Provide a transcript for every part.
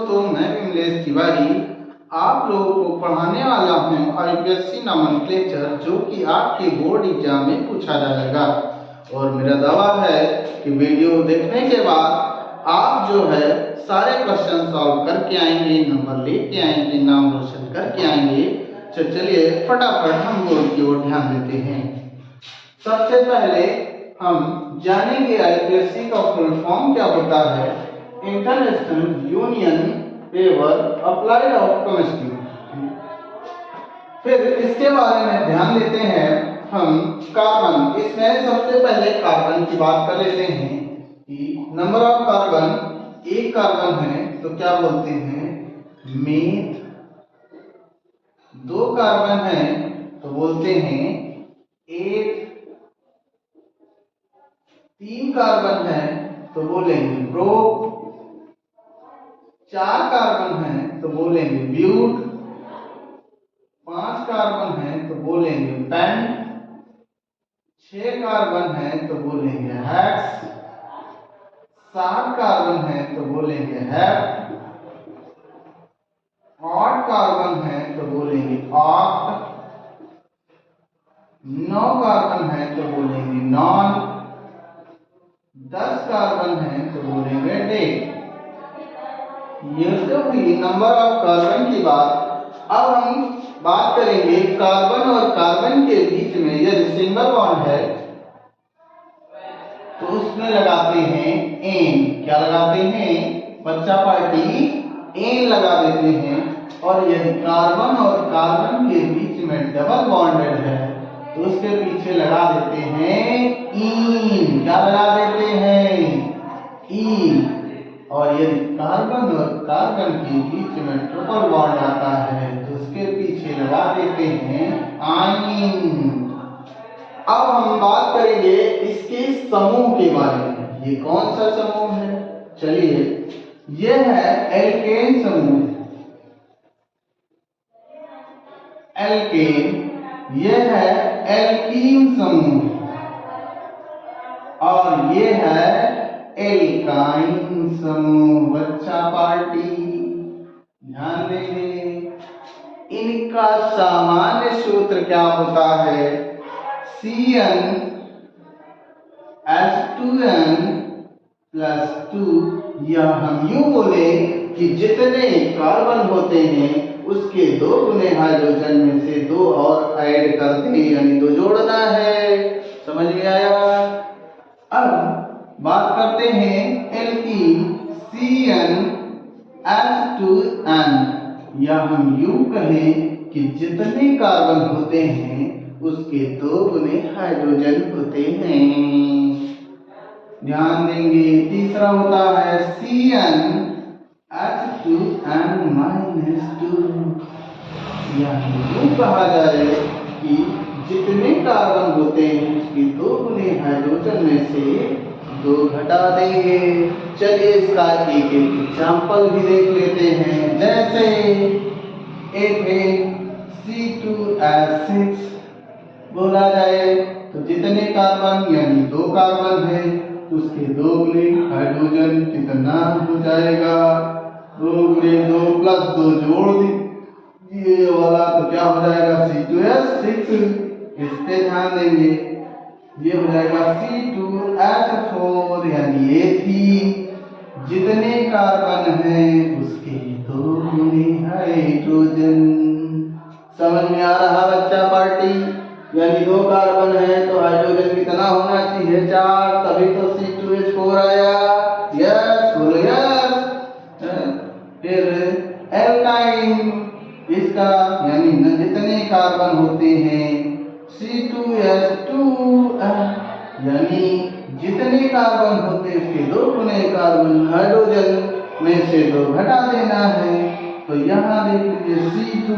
तो मैं विमलेश तिवारी आप लोगों को पढ़ाने वाला हूँ आईपीएससी नोमेनक्लेचर, जो कि आपके बोर्ड एग्जाम में पूछा जाएगा। और मेरा दावा है कि वीडियो देखने के बाद आप जो है सारे क्वेश्चन सॉल्व करके आएंगे, नंबर लेके आएंगे, नाम रोशन करके आएंगे। तो चलिए फटाफट हम बोर्ड की ओर ध्यान देते हैं। सबसे पहले हम जानेंगे आईपीएससी का फुल फॉर्म क्या होता है। International union favour applied of chemistry. फिर इसके बारे में ध्यान देते हैं हम कार्बन। इसमें सबसे पहले कार्बन की बात कर लेते हैं कि नंबर ऑफ कार्बन, एक कार्बन है तो क्या बोलते हैं, मेथ। दो कार्बन है तो बोलते हैं एथ। तीन कार्बन है तो बोलेंगे ब्रो। चार कार्बन है तो बोलेंगे ब्यूट। पांच कार्बन है तो बोलेंगे पेंट। छह कार्बन है तो बोलेंगे हेक्स। सात कार्बन है तो बोलेंगे हेप्ट। आठ कार्बन है तो बोलेंगे ऑक्ट। नौ कार्बन है तो बोलेंगे नॉन। 10 कार्बन है तो बोलेंगे डेट। ये तो हुई नंबर ऑफ कार्बन की बात। अब हम बात करेंगे कार्बन और कार्बन के बीच में यदि सिंगल बॉन्ड है तो उसमें लगाते हैं एन। क्या लगाते हैं बच्चा पार्टी, एन लगा देते हैं। और यदि कार्बन और कार्बन के बीच में डबल बॉन्डेड है तो उसके पीछे लगा देते हैं इन। क्या लगा देते हैं, ई। और यदि कार्बन और कार्बन के बीच में ट्रिपल बॉन्ड आता है तो उसके पीछे लगा देते हैं आइन। अब हम बात करेंगे इसके समूह के बारे में। ये कौन सा समूह है, चलिए ये है एल्केन समूह। एल्केन, ये है एल्कीन समूह और ये है एल्काइन समूह। बच्चा पार्टी ध्यान देंगे। इनका सामान्य सूत्र क्या होता है, Cn H2n प्लस 2। या हम यूं बोले कि जितने कार्बन होते हैं उसके दो गुने हाइड्रोजन में से दो और ऐड कर दें, यानी दो जोड़ना है। समझ में आया। अब बात करते हैं एल्कीन Cn H2n। या हम यूं कहें कि जितने कार्बन होते हैं उसके दो गुने हाइड्रोजन होते हैं। ध्यान देंगे। तीसरा होता है Cn H2n -2। या यूं कहा जाए कि जितने कार्बन होते हैं उसके दो गुने हाइड्रोजन में से दो घटा देंगे। चलिए इसका एक एग्जाम्पल भी देख लेते हैं। जैसे C2H6 बोला जाए तो जितने कार्बन यानी दो कार्बन है तो उसके दो गुने हाइड्रोजन कितना हो जाएगा, दो गुने दो प्लस दो जोड़ दिए वाला तो क्या हो जाएगा C2H6। इस पे ध्यान देंगे। ये हो जाएगा C2H4 यानी एथीन। जितने कार्बन हैं उसके दो गुने हाइड्रोजन। समझ में आ रहा बच्चा पार्टी। यानी दो कार्बन है तो हाइड्रोजन कितना होना चाहिए, 4, तभी तो C2H4 आया। यस बोलो यस। फिर एल्काइन, इसका यानी जितने कार्बन होते हैं C2H2 यानी जितने कार्बन होते उसके दो गुने कार्बन हाइड्रोजन में से दो घटा देना है। तो यहाँ देख लीजिए C2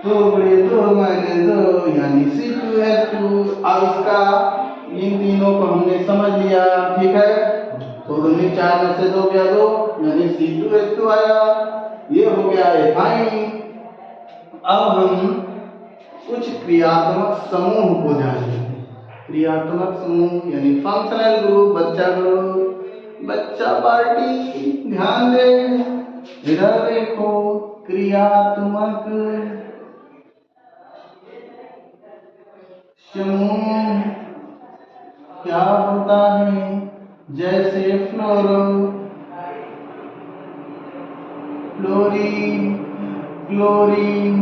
दो गुणे दो माइनस दो यानी C2H2। अब इसका इन तीनों को हमने समझ लिया, ठीक है। तो दोनों 4 में से 2 गया 2 यानी C2H2 आया। ये हो गया एथाइन। अब हम कुछ क्रियात्मक समूह को जानेंगे। क्रियात्मक समूह यानी फंक्शनल ग्रुप। बच्चा ग्रुप बच्चा पार्टी ध्यान दे, इधर देखो क्रियात्मक समूह क्या होता है, जैसे फ्लोरो, फ्लोरीन, क्लोरीन,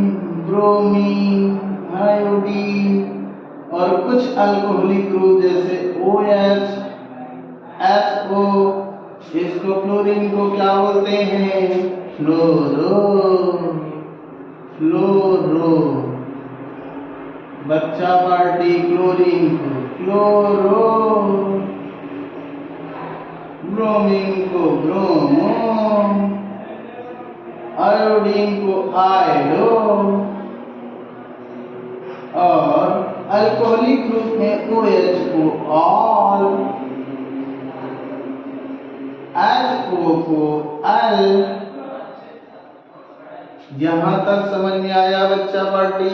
ब्रोमीन, आयोडीन और कुछ अल्कोहलिक ग्रुप जैसे OH, SO। इसको फ्लोरीन को क्या बोलते हैं? फ्लोरो, फ्लोरो। बच्चा पार्टी क्लोरीन को क्लोरो, ब्रोमीन को ब्रोमो, आयोडीन को आयोडो और अल्कोहलिक ग्रुप में OH को ऑल, HO को अल। यहां तक समझ में आया बच्चा पार्टी?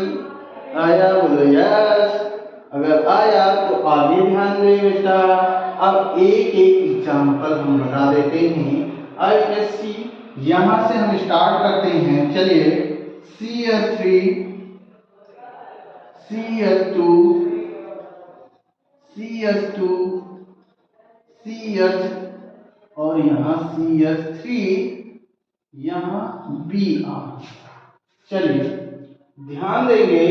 आया बोलो यस। अगर आया तो आगे ध्यान दे बेटा। अब एक एक एग्जाम्पल हम बता देते हैं। ISC यहां से हम स्टार्ट करते हैं। चलिए CH3, CH2, CH2, CH और यहाँ CH3, यहाँ Br। चलिए ध्यान देंगे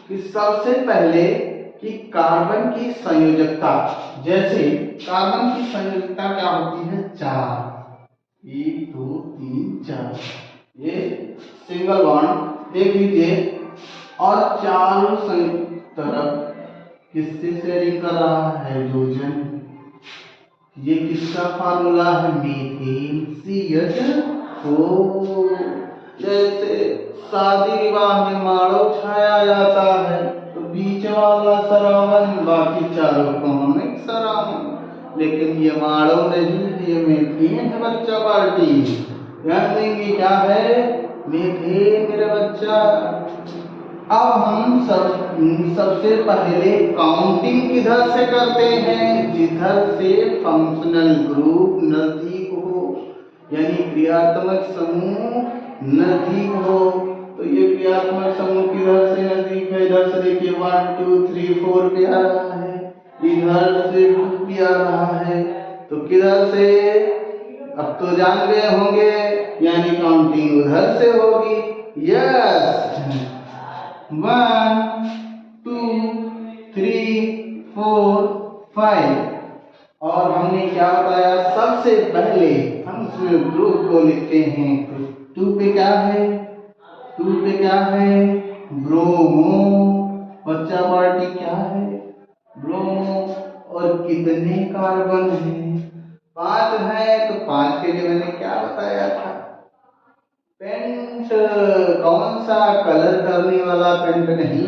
कि सबसे पहले कि कार्बन की संयोजकता, जैसे कार्बन की संयोजकता क्या होती है? 4, 1 2 3 4। ये सिंगल बॉन्ड देख लीजिए और चारों तरफ किससे शेयरिंग कर रहा है? हाइड्रोजन। ये किसका फार्मूला है? Methane CH4। जैसे शादी विवाह में माड़ो छाया जाता है तो बीच वाला सरावन, बाकी चारों कॉमिक सरावन, लेकिन ये माड़ो नहीं, ये मीथेन है बच्चा पार्टी। ध्यान देंगे क्या है? मीथेन मेरे बच्चा। अब हम सबसे पहले काउंटिंग किधर से करते हैं? जिधर से फंक्शनल ग्रुप नजदीक हो, यानी क्रियात्मक समूह नजदीक हो। तो ये क्रियात्मक समूह किधर से नजदीक है? इधर से देखिए 1 2 3 4 पे आ रहा है, इधर से 2 पे आ रहा है, तो किधर से? अब तो जान गए होंगे, यानी काउंटिंग उधर से होगी। यस, 1 2 3 4 5। और हमने क्या बताया? सबसे पहले हम इसमें ग्रुप को लिखते हैं। 2 पे क्या है? 2 पे क्या है? ब्रोमो। बच्चा पार्टी क्या है? ब्रोमो। और कितने कार्बन है? 5 है। तो 5 के लिए मैंने क्या बताया था? पेंट। कौन सा? कलर करने वाला पेंट नहीं,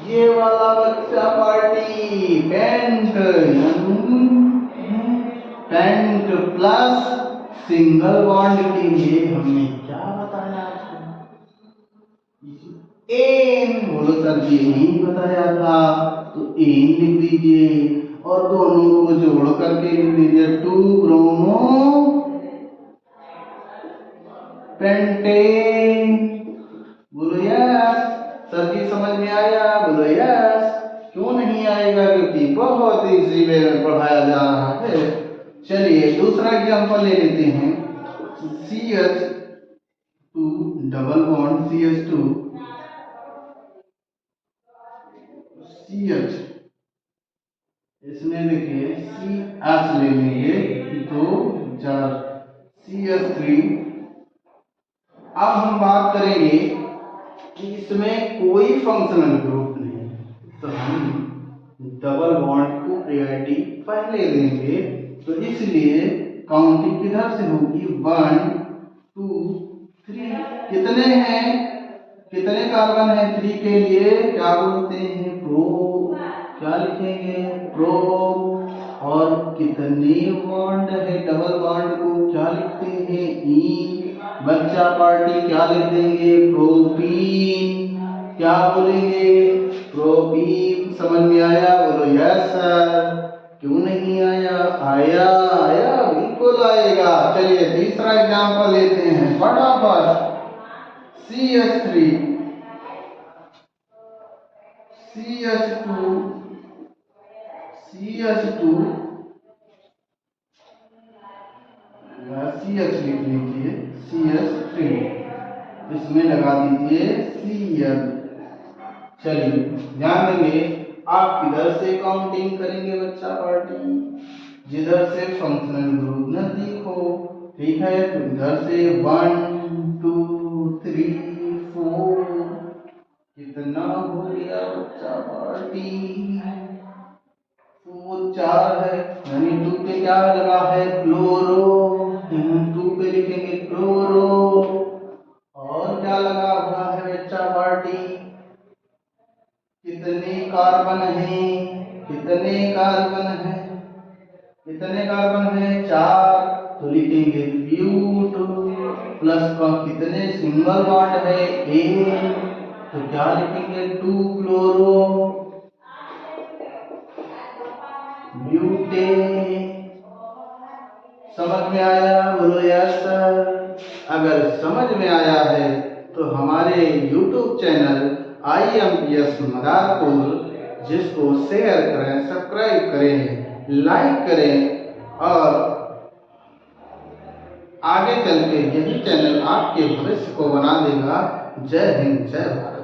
ये वाला बच्चा party paint. Paint plus single bond के लिए हमने क्या बताया था? एन। बोलो सर जी, नहीं बताया था, तो एन लिख दीजिए और दोनों को जोड़ करके लिख दीजिए 2 ब्रोमो पेंटेन। बोलो यस। सर जी समझ में आया? बोलो यस। क्यों नहीं आएगा? क्योंकि बहुत इजी वे में पढ़ाया जा रहा है। चलिए दूसरा एग्जांपल ले लेते हैं। CH2 double bond CH2 CH, इसमें देखिए CH ले लेंगे 2 4 CH3। अब हम बात करेंगे कि इसमें कोई फंक्शनल ग्रुप नहीं, तो हम डबल बॉन्ड को प्रायोरिटी पहले देंगे। तो इसलिए काउंटिंग किधर से होगी? 1 2 3। कितने हैं? कितने कार्बन है? 3 के लिए क्या बोलते हैं? प्रो। क्या लिखेंगे? प्रो। और कितने बॉन्ड है? डबल बॉन्ड को क्या लिखते हैं? ई। बच्चा पार्टी क्या लिख देंगे? प्रोपीन। क्या बोलेंगे? प्रोपीन। समझ में आया? बोलो यस सर। क्यों नहीं आया? आया आया, बिल्कुल आएगा। चलिए तीसरा एग्जाम्पल लेते हैं फटाफट। CH3 CH2 CH2 CH लिख लीजिए, CH3 इसमें लगा दीजिए Cl। चलिए ध्यान देंगे, आप किधर से काउंटिंग करेंगे बच्चा पार्टी? जिधर से फंक्शनल ग्रुप नजदीक हो, ठीक है। तो इधर से 1 2 3 4, कितना हो गया बच्चा पार्टी? 4 4 है, यानी 2 पे क्या लगा है? क्लोरो। 2 पे लिखेंगे क्लोरो। और क्या लगा हुआ है बच्चा पार्टी? कितने कार्बन हैं? कितने कार्बन हैं? कितने कार्बन हैं? 4। तो लिखेंगे ब्यूट। प्लस का कितने सिंगल बॉन्ड है? 1। तो क्या लिखेंगे? 2 क्लोरो ब्यूटे। समझ में आया? बोलो यस सर। अगर समझ में आया है तो हमारे YouTube चैनल IMPS मदारपुर जिसको शेयर करें, सब्सक्राइब करें, लाइक करें, और आगे चल के यही चैनल आपके भविष्य को बना देगा। जय हिंद, जय भारत।